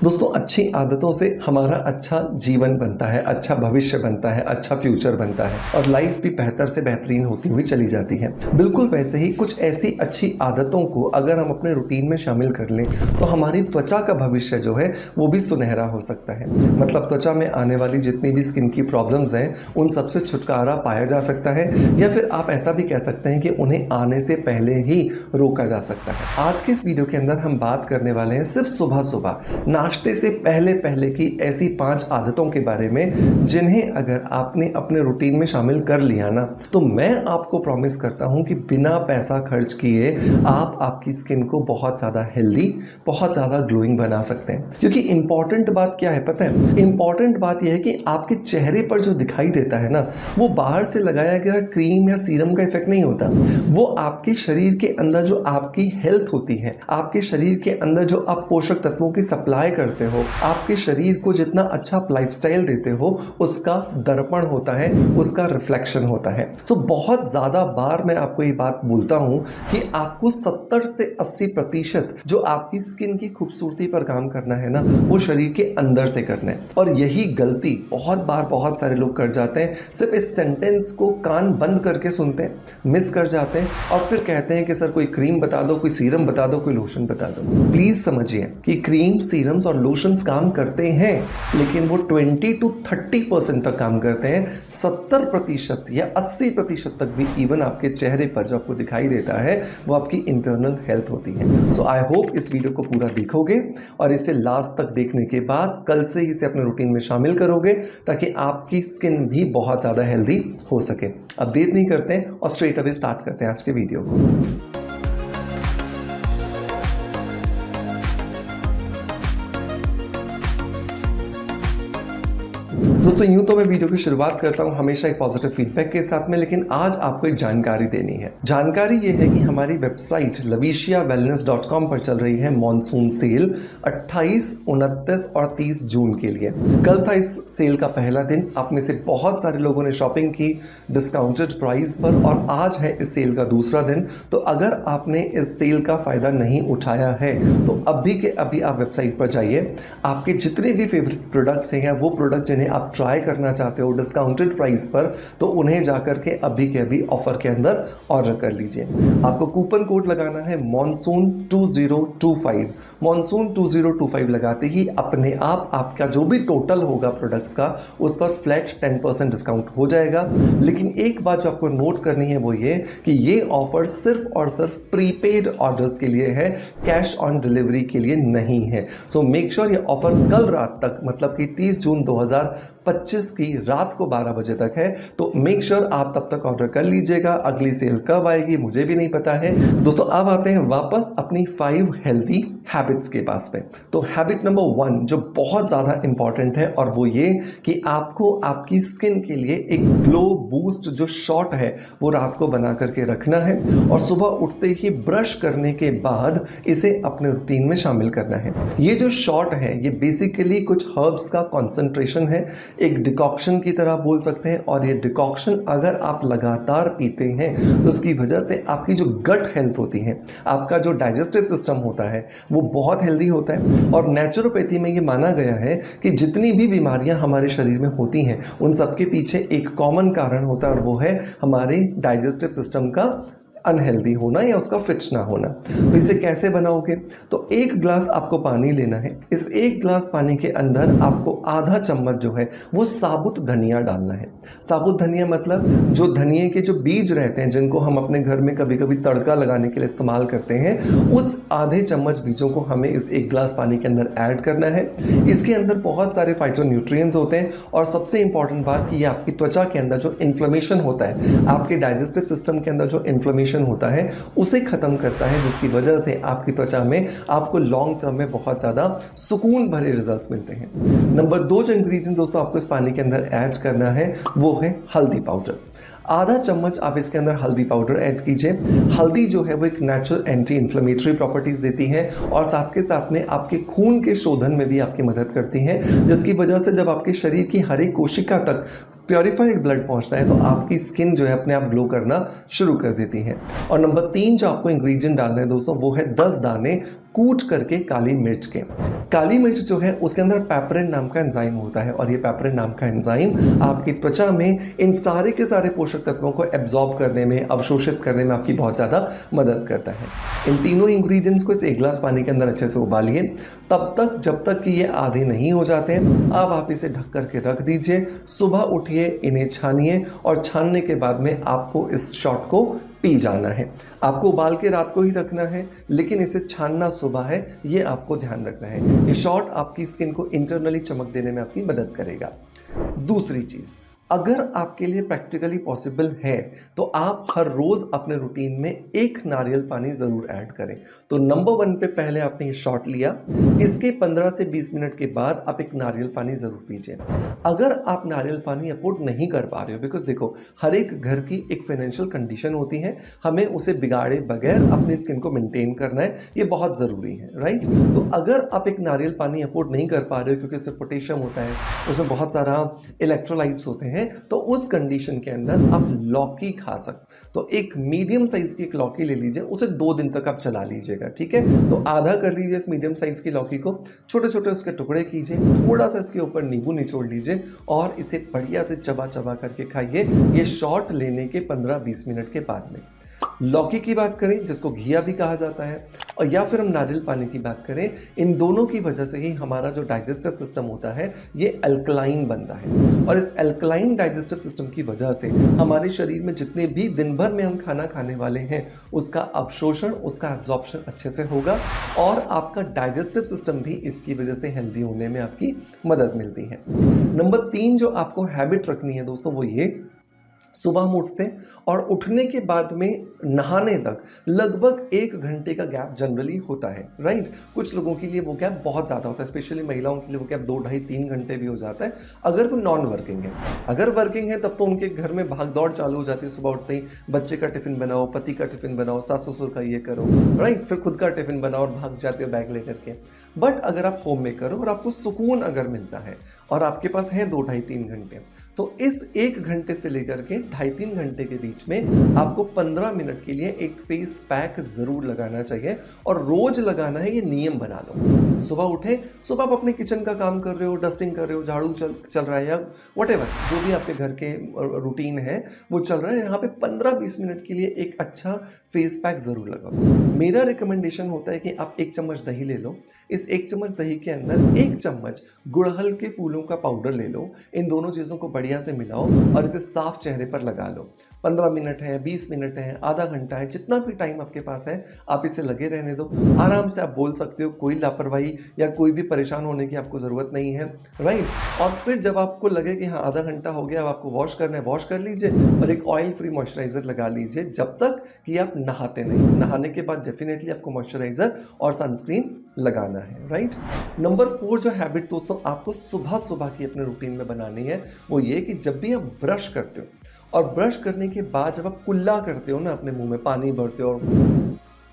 दोस्तों अच्छी आदतों से हमारा अच्छा जीवन बनता है, अच्छा भविष्य बनता है, अच्छा फ्यूचर बनता है और लाइफ भी बेहतर से बेहतरीन होती हुई चली जाती है। बिल्कुल वैसे ही कुछ ऐसी अच्छी आदतों को अगर हम अपने रूटीन में शामिल कर लें तो हमारी त्वचा का भविष्य जो है वो भी सुनहरा हो सकता है। मतलब त्वचा में आने वाली जितनी भी स्किन की प्रॉब्लम्स हैं उन सबसे छुटकारा पाया जा सकता है, या फिर आप ऐसा भी कह सकते हैं कि उन्हें आने से पहले ही रोका जा सकता है। आज के इस वीडियो के अंदर हम बात करने वाले हैं सिर्फ सुबह सुबह नाश्ते से पहले पहले की ऐसी 5 आदतों के बारे में जिन्हें अगर आपने अपने रूटीन में शामिल कर लिया ना तो मैं आपको प्रॉमिस करता हूं कि बिना पैसा खर्च किए आप आपकी स्किन को बहुत ज़्यादा हेल्दी, बहुत ज़्यादा ग्लोइंग बना सकते हैं। क्योंकि इंपॉर्टेंट बात क्या है पता है? इंपॉर्टेंट बात यह है कि आपके चेहरे पर जो दिखाई देता है ना वो बाहर से लगाया गया क्रीम या सीरम का इफेक्ट नहीं होता। वो आपके शरीर के अंदर जो आपकी हेल्थ होती है, आपके शरीर के अंदर जो आप पोषक तत्वों की सप्लाई करते हो, आपके शरीर को जितना अच्छा आप लाइफस्टाइल देते हो उसका दर्पण होता है, उसका रिफ्लेक्शन होता है। सो बहुत ज़्यादा बार मैं आपको ये बात बोलता हूँ कि आपको 70 से 80% जो आपकी स्किन की खूबसूरती पर काम करना है ना वो शरीर के अंदर से करना है। और यही गलती बहुत बार बहुत सारे लोग कर जाते हैं, सिर्फ इस सेंटेंस को कान बंद करके सुनते हैं, मिस कर जाते हैं और फिर कहते हैं कि सर कोई क्रीम बता दो, कोई सीरम बता दो, कोई लोशन बता दो। प्लीज़ समझिए कि क्रीम, सीरम्स और लोशंस काम करते हैं लेकिन वो 20 to 30% तक काम करते हैं। 70% या 80% तक भी इवन आपके चेहरे पर जो आपको दिखाई देता है वो आपकी इंटरनल हेल्थ होती है। सो आई होप इस वीडियो को पूरा देखोगे और इसे लास्ट तक देखने के बाद कल से इसे अपने रूटीन में शामिल करोगे ताकि आपकी स्किन भी बहुत ज़्यादा हेल्दी हो सके। अब देर नहीं करते हैं और स्ट्रेट अवे स्टार्ट करते हैं आज के वीडियो को। दोस्तों यूं तो मैं वीडियो की शुरुआत करता हूं हमेशा एक पॉजिटिव फीडबैक के साथ में, लेकिन आज आपको एक जानकारी देनी है। जानकारी ये है कि हमारी वेबसाइट laviciawellness.com पर चल रही है मॉनसून सेल 28, 29 और 30 जून के लिए। कल था इस सेल का पहला दिन। आप में से बहुत सारे लोगों ने शॉपिंग की डिस्काउंटेड प्राइस पर और आज है इस सेल का दूसरा दिन। तो अगर आपने इस सेल का फ़ायदा नहीं उठाया है तो अभी के अभी आप वेबसाइट पर जाइए। आपके जितने भी फेवरेट प्रोडक्ट्स हैं वो प्रोडक्ट जिन्हें आप ट्राई करना चाहते हो डिस्काउंटेड प्राइस पर, तो उन्हें जाकर के अभी के अभी ऑफर के अंदर ऑर्डर कर लीजिए। आपको कूपन कोड लगाना है मॉनसून 2025। मॉनसून 2025 लगाते ही अपने आप आपका जो भी टोटल होगा प्रोडक्ट्स का उस पर फ्लैट 10% डिस्काउंट हो जाएगा। लेकिन एक बात जो आपको नोट करनी है वो ये कि ये ऑफर सिर्फ और सिर्फ प्रीपेड ऑर्डर्स के लिए है, कैश ऑन डिलीवरी के लिए नहीं है। सो मेक श्योर ये ऑफर कल रात तक, मतलब कि 30 जून 2025 की रात को 12 बजे तक है। तो मेक श्योर आप तब तक ऑर्डर कर लीजिएगा। अगली सेल कब आएगी मुझे भी नहीं पता है। दोस्तों अब आते हैं वापस अपनी 5 हेल्दी हैबिट्स के पास में। तो हैबिट नंबर 1 जो बहुत ज़्यादा इंपॉर्टेंट है और वो ये कि आपको आपकी स्किन के लिए एक ग्लो बूस्ट जो शॉट है वो रात को बना करके रखना है और सुबह उठते ही ब्रश करने के बाद इसे अपने रूटीन में शामिल करना है। ये जो शॉट है ये बेसिकली कुछ हर्ब्स का कॉन्सेंट्रेशन है, एक डिकॉक्शन की तरह बोल सकते हैं। और ये डिकॉक्शन अगर आप लगातार पीते हैं तो उसकी वजह से आपकी जो गट हेल्थ होती है, आपका जो डाइजेस्टिव सिस्टम होता है वो बहुत हेल्दी होता है। और नेचुरोपैथी में ये माना गया है कि जितनी भी बीमारियां हमारे शरीर में होती हैं उन सबके पीछे एक कॉमन कारण होता है और वो है हमारे डाइजेस्टिव सिस्टम का अनहेल्दी होना या उसका फिट ना होना। तो इसे कैसे बनाओगे? तो 1 ग्लास आपको पानी लेना है। इस 1 ग्लास पानी के अंदर आपको आधा चम्मच जो है वो साबुत धनिया डालना है। साबुत धनिया मतलब जो धनिए के जो बीज रहते हैं जिनको हम अपने घर में कभी कभी तड़का लगाने के लिए इस्तेमाल करते हैं, उस आधे चम्मच बीजों को हमें इस 1 ग्लास पानी के अंदर ऐड करना है। इसके अंदर बहुत सारे फाइटोन्यूट्रिएंट्स होते हैं और सबसे इंपॉर्टेंट बात कि ये आपकी त्वचा के अंदर जो इन्फ्लेमेशन होता है, आपके डाइजेस्टिव सिस्टम के अंदर जो इन्फ्लेमेशन होता है उसे खत्म करता है, जिसकी वजह से आपकी त्वचा में आपको लॉन्ग टर्म में बहुत ज़्यादा सुकून भरे रिजल्ट्स मिलते हैं। नंबर 2 जो इंग्रेडिएंट दोस्तों आपको इस पानी के अंदर ऐड करना है वो है हल्दी पाउडर। आधा चम्मच आप इसके अंदर हल्दी पाउडर ऐड कीजिए। हल्दी जो है वो एक नेचुरल एंटी इन्फ्लेमेटरी प्रॉपर्टीज़ देती है और साथ के साथ में आपके खून के शोधन में भी आपकी मदद करती है, जिसकी वजह से जब आपके शरीर की हर एक कोशिका तक प्योरीफाइड ब्लड पहुंचता है तो आपकी स्किन जो है अपने आप ग्लो करना शुरू कर देती है। और नंबर 3 जो आपको इंग्रेडिएंट डालना है दोस्तों वो है 10 दाने कूट करके काली मिर्च के। काली मिर्च जो है उसके अंदर पेपरिन नाम का एंजाइम होता है और ये पेपरिन नाम का एंजाइम आपकी त्वचा में इन सारे के सारे पोषक तत्वों को एब्जॉर्ब करने में, अवशोषित करने में आपकी बहुत ज़्यादा मदद करता है। इन तीनों इंग्रेडिएंट्स को इस एक गिलास पानी के अंदर अच्छे से उबालिए, तब तक जब तक कि ये आधे नहीं हो जाते हैं। अब आप इसे ढक करके रख दीजिए, सुबह उठिए, इन्हें छानिए और छानने के बाद में आपको इस शॉट को पी जाना है। आपको उबाल के रात को ही रखना है, लेकिन इसे छानना सुबह है, ये आपको ध्यान रखना है। ये शॉट आपकी स्किन को इंटरनली चमक देने में आपकी मदद करेगा। दूसरी चीज़, अगर आपके लिए प्रैक्टिकली पॉसिबल है तो आप हर रोज़ अपने रूटीन में एक नारियल पानी ज़रूर ऐड करें। तो नंबर 1 पे पहले आपने ये शॉट लिया, इसके 15 से 20 मिनट के बाद आप एक नारियल पानी ज़रूर पीजिए। अगर आप नारियल पानी अफोर्ड नहीं कर पा रहे हो, बिकॉज देखो हर एक घर की एक फाइनेंशियल कंडीशन होती है, हमें उसे बिगाड़े बगैर अपनी स्किन को मेंटेन करना है, ये बहुत ज़रूरी है, राइट। तो अगर आप एक नारियल पानी अफोर्ड नहीं कर पा रहे हो क्योंकि उसमें पोटेशियम होता है, उसमें बहुत सारा इलेक्ट्रोलाइट्स होते हैं, तो उस कंडीशन के अंदर आप लौकी खा सकते। तो एक मीडियम साइज की एक लौकी ले लीजिए, उसे 2 दिन तक आप चला लीजिएगा, ठीक है। तो आधा कर लीजिए इस मीडियम साइज की लौकी को, छोटे छोटे उसके टुकड़े कीजिए, थोड़ा सा इसके ऊपर नींबू निचोड़ लीजिए और इसे बढ़िया से चबा चबा करके खाइए। ये शॉट लेने के 15-20 मिनट के बाद में। लौकी की बात करें, जिसको घिया भी कहा जाता है, और या फिर हम नारियल पानी की बात करें, इन दोनों की वजह से ही हमारा जो डाइजेस्टिव सिस्टम होता है ये अल्कलाइन बनता है। और इस अल्कलाइन डाइजेस्टिव सिस्टम की वजह से हमारे शरीर में जितने भी दिन भर में हम खाना खाने वाले हैं उसका अवशोषण, उसका एब्जॉर्प्शन अच्छे से होगा और आपका डाइजेस्टिव सिस्टम भी इसकी वजह से हेल्दी होने में आपकी मदद मिलती है। नंबर 3 जो आपको हैबिट रखनी है दोस्तों, वो ये, सुबह हम उठते हैं और उठने के बाद में नहाने तक लगभग 1 घंटे का गैप जनरली होता है, राइट। कुछ लोगों के लिए वो गैप बहुत ज़्यादा होता है, स्पेशली महिलाओं के लिए वो गैप 2, ढाई, 3 घंटे भी हो जाता है अगर वो नॉन वर्किंग है। अगर वर्किंग है तब तो उनके घर में भाग दौड़ चालू हो जाती है, सुबह उठते ही बच्चे का टिफिन बनाओ, पति का टिफिन बनाओ, सास ससुर का ये करो, राइट, फिर खुद का टिफिन बनाओ और भाग जाते हो बैग लेकर के। बट अगर आप होम मेकर हो और आपको सुकून अगर मिलता है और आपके पास है 2, ढाई, 3 घंटे, तो इस 1 घंटे से लेकर के 2.5-3 घंटे के बीच में आपको 15 मिनट के लिए एक फेस पैक जरूर लगाना चाहिए और रोज लगाना है, ये नियम बना लो। सुबह उठे, सुबह आप अपने किचन का काम कर रहे हो, डस्टिंग कर रहे हो, झाड़ू चल रहा है या व्हाटएवर जो भी आपके घर के रूटीन है वो चल रहा है, यहाँ पे 15-20 मिनट के लिए एक अच्छा फेस पैक जरूर लगाओ। मेरा रिकमेंडेशन होता है कि आप 1 चम्मच दही ले लो, इस 1 चम्मच दही के अंदर 1 चम्मच गुड़हल के फूलों का पाउडर ले लो, इन दोनों चीज़ों को बढ़िया से मिलाओ और इसे साफ चेहरे पर लगा लो। 15 मिनट है, 20 मिनट है, आधा घंटा है, जितना भी टाइम आपके पास है आप इसे लगे रहने दो। आराम से आप बोल सकते हो, कोई लापरवाही या कोई भी परेशान होने की आपको ज़रूरत नहीं है, राइट। और फिर जब आपको लगे कि हाँ आधा घंटा हो गया, अब आपको वॉश करना है, वॉश कर लीजिए और एक ऑयल फ्री मॉइस्चराइजर लगा लीजिए जब तक कि आप नहाते नहीं। नहाने के बाद डेफिनेटली आपको मॉइस्चराइजर और सनस्क्रीन लगाना है, राइट। नंबर 4 जो हैबिट दोस्तों आपको सुबह सुबह की अपने रूटीन में बनानी है वो ये कि जब भी आप ब्रश करते हो और ब्रश करने के बाद जब आप कुल्ला करते हो ना, अपने मुंह में पानी भरते हो और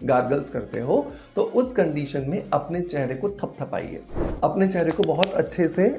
गार्गल्स करते हो, तो उस कंडीशन में अपने चेहरे को थपथपाइए, अपने चेहरे को बहुत अच्छे से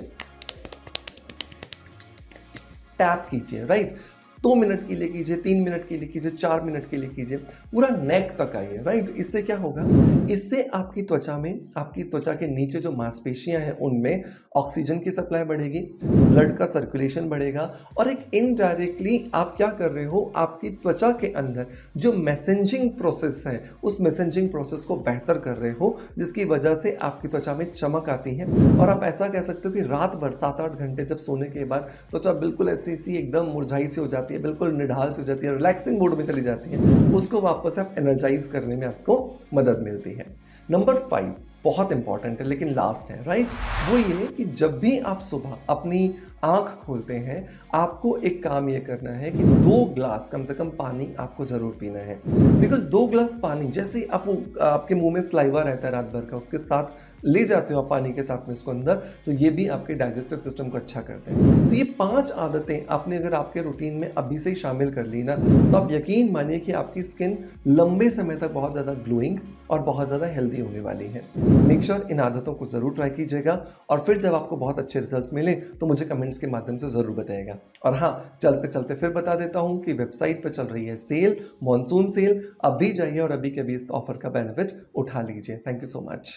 टैप कीजिए, राइट। 2 मिनट के लिए कीजिए, 3 मिनट के लिए कीजिए, 4 मिनट के लिए कीजिए, पूरा नेक तक आइए, राइट। इससे क्या होगा, इससे आपकी त्वचा में, आपकी त्वचा के नीचे जो मांसपेशियां हैं उनमें ऑक्सीजन की सप्लाई बढ़ेगी, ब्लड का सर्कुलेशन बढ़ेगा और एक इनडायरेक्टली आप क्या कर रहे हो, आपकी त्वचा के अंदर जो मैसेंजिंग प्रोसेस है उस मैसेंजिंग प्रोसेस को बेहतर कर रहे हो, जिसकी वजह से आपकी त्वचा में चमक आती है। और आप ऐसा कह सकते हो कि रात भर 7-8 घंटे जब सोने के बाद त्वचा बिल्कुल ऐसी एकदम मुरझाई सी हो जाती है, बिल्कुल निढाल सी हो जाती है, रिलैक्सिंग मोड में चली जाती है, उसको वापस आप एनर्जाइज करने में आपको मदद मिलती है। नंबर 5 बहुत इंपॉर्टेंट है लेकिन लास्ट है, राइट। वो ये कि जब भी आप सुबह अपनी आंख खोलते हैं आपको एक काम ये करना है कि 2 ग्लास कम से कम पानी आपको ज़रूर पीना है। बिकॉज 2 ग्लास पानी जैसे ही आप वो आपके मुंह में सलाइवा रहता है रात भर का, उसके साथ ले जाते हो आप पानी के साथ में इसको अंदर, तो ये भी आपके डाइजेस्टिव सिस्टम को अच्छा करते हैं। तो ये 5 आदतें आपने अगर आपके रूटीन में अभी से ही शामिल कर ली ना, तो आप यकीन मानिए कि आपकी स्किन लंबे समय तक बहुत ज़्यादा ग्लोइंग और बहुत ज़्यादा हेल्दी होने वाली है। मेक श्योर इन आदतों को ज़रूर ट्राई कीजिएगा और फिर जब आपको बहुत अच्छे रिजल्ट्स मिले तो मुझे कमेंट्स के माध्यम से ज़रूर बताइएगा। और हाँ, चलते चलते फिर बता देता हूँ कि वेबसाइट पर चल रही है सेल, मॉनसून सेल। अभी जाइए और अभी के अभी इस ऑफर का बेनिफिट उठा लीजिए। Thank you so much.